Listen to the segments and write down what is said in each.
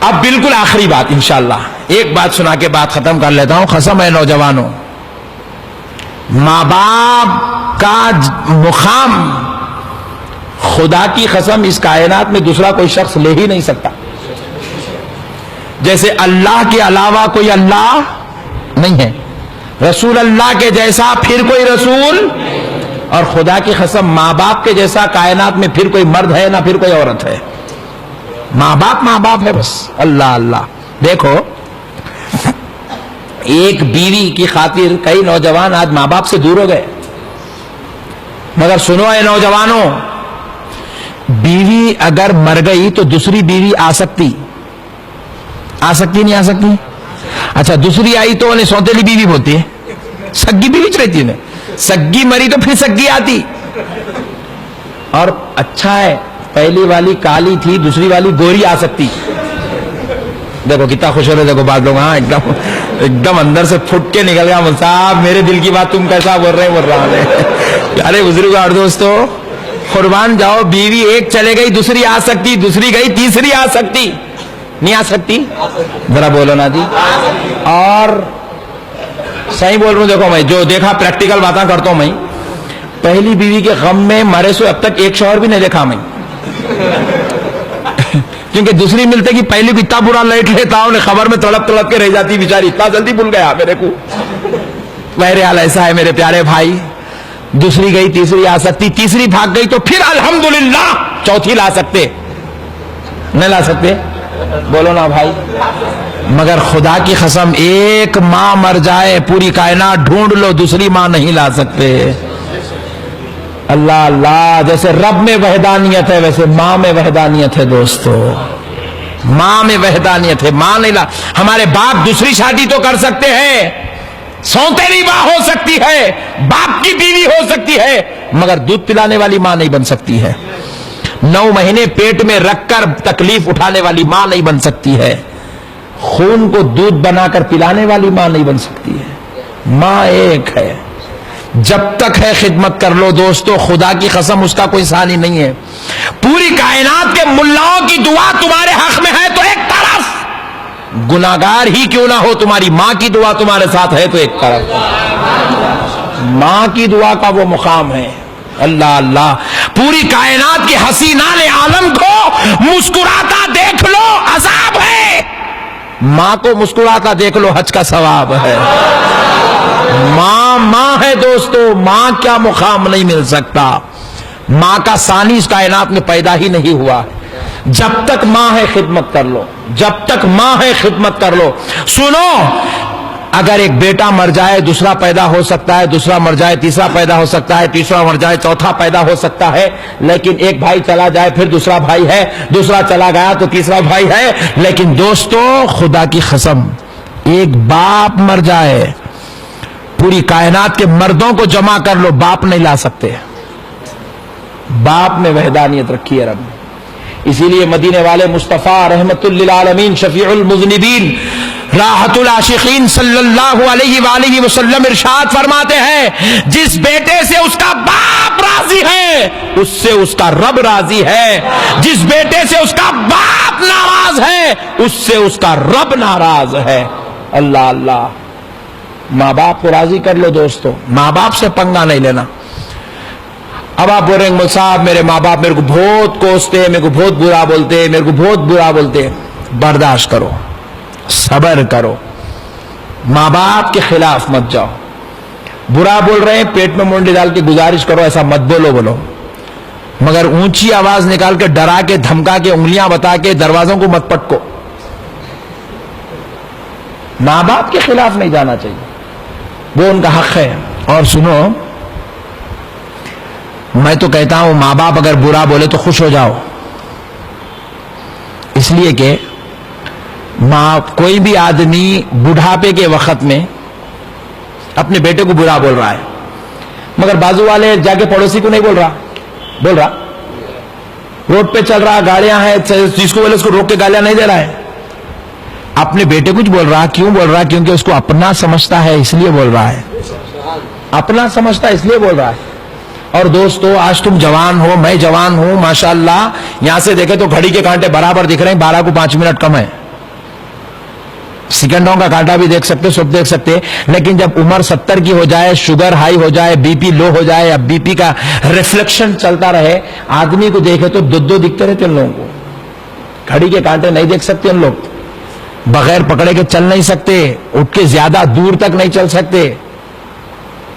اب بالکل آخری بات انشاءاللہ، ایک بات سنا کے بات ختم کر لیتا ہوں. قسم ہے نوجوانوں، ماں باپ کا مقام خدا کی قسم اس کائنات میں دوسرا کوئی شخص لے ہی نہیں سکتا. جیسے اللہ کے علاوہ کوئی اللہ نہیں ہے، رسول اللہ کے جیسا پھر کوئی رسول، اور خدا کی قسم ماں باپ کے جیسا کائنات میں پھر کوئی مرد ہے نہ پھر کوئی عورت ہے. ماں باپ ہے بس. اللہ اللہ. دیکھو ایک بیوی کی خاطر کئی نوجوان آج ماں باپ سے دور ہو گئے. مگر سنو اے نوجوانوں، بیوی اگر مر گئی تو دوسری بیوی آ سکتی نہیں آ سکتی؟ اچھا دوسری آئی تو انہیں سوتیلی بیوی بولتی ہے، سگی بیوی رہتی ہے. سگی مری تو پھر سگی آتی. اور اچھا ہے پہلی والی کالی تھی، دوسری والی گوری آ سکتی. دیکھو کتنا خوش ہو رہے، دیکھو بات لوگ، ہاں ایک دم اندر سے پھٹ کے نکل گیا صاحب میرے دل کی بات تم کیسا بول رہا ہے. ارے بزرگ اور دوستو قربان جاؤ، بیوی ایک چلے گئی دوسری آ سکتی، دوسری گئی تیسری آ سکتی. نہیں آ سکتی؟ ذرا بولو نا جی. اور صحیح بول رہا ہوں. دیکھو میں جو دیکھا پریکٹیکل باتیں کرتا ہوں. میں پہلی بیوی کے غم میں مرے سو اب تک ایک شوہر بھی نہیں دیکھا میں، کیونکہ دوسری ملتے کہ پہلی کو اتنا برا لائٹ لیتا انہیں خبر میں تڑپ کے رہ جاتی بیچاری. اتنا جلدی بھول گیا میرے کو. بہرحال ایسا ہے میرے پیارے بھائی، دوسری گئی تیسری آ سکتی، تیسری بھاگ گئی تو پھر الحمدللہ چوتھی لا سکتے. نہیں لا سکتے؟ بولو نا بھائی. مگر خدا کی قسم ایک ماں مر جائے پوری کائنات ڈھونڈ لو دوسری ماں نہیں لا سکتے. اللہ اللہ. جیسے رب میں وحدانیت ہے ویسے ماں میں وحدانیت ہے دوستو. ماں میں وحدانیت ہے. ماں نہیں لا. ہمارے باپ دوسری شادی تو کر سکتے ہیں، سوتیلی ماں ہو سکتی ہے، باپ کی بیوی ہو سکتی ہے، مگر دودھ پلانے والی ماں نہیں بن سکتی ہے. 9 مہینے پیٹ میں رکھ کر تکلیف اٹھانے والی ماں نہیں بن سکتی ہے. خون کو دودھ بنا کر پلانے والی ماں نہیں بن سکتی ہے. ماں ایک ہے. جب تک ہے خدمت کر لو دوستو، خدا کی قسم اس کا کوئی ثانی نہیں ہے. پوری کائنات کے ملاؤں کی دعا تمہارے حق میں ہے تو ایک طرف، گناہگار ہی کیوں نہ ہو تمہاری ماں کی دعا تمہارے ساتھ ہے تو ایک طرف. ماں کی دعا کا وہ مقام ہے. اللہ اللہ. پوری کائنات کے حسینان عالم کو مسکراتا دیکھ لو عذاب ہے، ماں کو مسکراتا دیکھ لو حج کا ثواب ہے. ماں ہے دوستو. ماں کیا مقام نہیں مل سکتا. ماں کا ثانی اس کائنات میں پیدا ہی نہیں ہوا. جب تک ماں ہے خدمت کر لو، جب تک ماں ہے خدمت کر لو. سنو، اگر ایک بیٹا مر جائے دوسرا پیدا ہو سکتا ہے، دوسرا مر جائے تیسرا پیدا ہو سکتا ہے، تیسرا مر جائے چوتھا پیدا ہو سکتا ہے، لیکن ایک بھائی چلا جائے پھر دوسرا بھائی ہے، دوسرا چلا گیا تو تیسرا بھائی ہے. لیکن دوستو خدا کی قسم ایک باپ مر جائے، پوری کائنات کے مردوں کو جمع کر لو، باپ نہیں لا سکتے. باپ میں وحدانیت رکھی ہے رب. اسی لیے مدینے والے مصطفیٰ رحمت للعالمین شفیع المذنبین راحت العاشقین صلی اللہ علیہ وآلہ وسلم ارشاد فرماتے ہیں، جس بیٹے سے اس کا باپ راضی ہے اس سے اس کا رب راضی ہے. جس بیٹے سے اس کا باپ ناراض ہے اس سے اس کا رب ناراض ہے. اللہ اللہ. ماں باپ کو راضی کر لو دوستو، ماں باپ سے پنگا نہیں لینا. اب آپ بول رہے ہیں صاحب میرے ماں باپ میرے کو بہت کوستے، میرے کو بہت برا بولتے، میرے کو بہت برا بولتے. برداشت کرو، صبر کرو، ماں باپ کے خلاف مت جاؤ. برا بول رہے ہیں پیٹ میں منڈی ڈال کے گزارش کرو ایسا مت بولو، مگر اونچی آواز نکال کے ڈرا کے دھمکا کے انگلیاں بتا کے دروازوں کو مت پٹکو. ماں باپ کے خلاف نہیں جانا چاہیے، وہ ان کا حق ہے. اور سنو، میں تو کہتا ہوں ماں باپ اگر برا بولے تو خوش ہو جاؤ، اس لیے کہ کوئی بھی آدمی بڑھاپے کے وقت میں اپنے بیٹے کو برا بول رہا ہے، مگر بازو والے جا کے پڑوسی کو نہیں بول رہا. روڈ پہ چل رہا، گاڑیاں ہیں، جس کو بولے اس کو روک کے گالیاں نہیں دے رہا ہے. اپنے بیٹے کچھ بول رہا. کیوں بول رہا؟ کیونکہ اس کو اپنا سمجھتا ہے اس لیے بول رہا ہے. اپنا سمجھتا ہے اس لیے بول رہا ہے. اور دوستو آج تم جوان ہو، میں جوان ہوں، ماشاءاللہ یہاں سے دیکھے تو گھڑی کے کانٹے برابر دکھ رہے ہیں، 12 کو 5 منٹ کم ہے. سیکنڈوں کا کانٹا بھی دیکھ سکتے, سب دیکھ سکتے, لیکن جب عمر 70 کی ہو جائے, شوگر ہائی ہو جائے, بی پی لو ہو جائے, اب بی پی کا ریفلیکشن چلتا رہے, آدمی کو دیکھے تو دو دکھتے رہتے ان لوگوں کو. گھڑی کے کانٹے نہیں دیکھ سکتے ان لوگ, بغیر پکڑے کے چل نہیں سکتے, اٹھ کے زیادہ دور تک نہیں چل سکتے.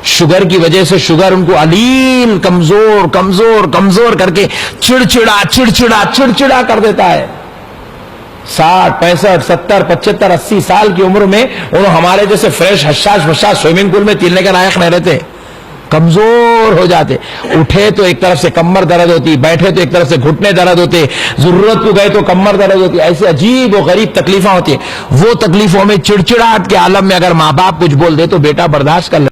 شوگر کی وجہ سے شوگر ان کو علیل, کمزور کمزور کمزور کر کے چڑچڑا کر دیتا ہے. 60 65 70 75 80 سال کی عمر میں انہوں ہمارے جیسے فریش حشاش سوئمنگ پول میں تیرنے کے لائق نہیں رہتے, کمزور ہو جاتے. اٹھے تو ایک طرف سے کمر درد ہوتی, بیٹھے تو ایک طرف سے گھٹنے درد ہوتے, ضرورت کو گئے تو کمر درد ہوتی, ایسے عجیب و غریب تکلیفیں ہوتی ہیں. وہ تکلیفوں میں چڑچڑاہٹ کے عالم میں اگر ماں باپ کچھ بول دے تو بیٹا برداشت کر لے.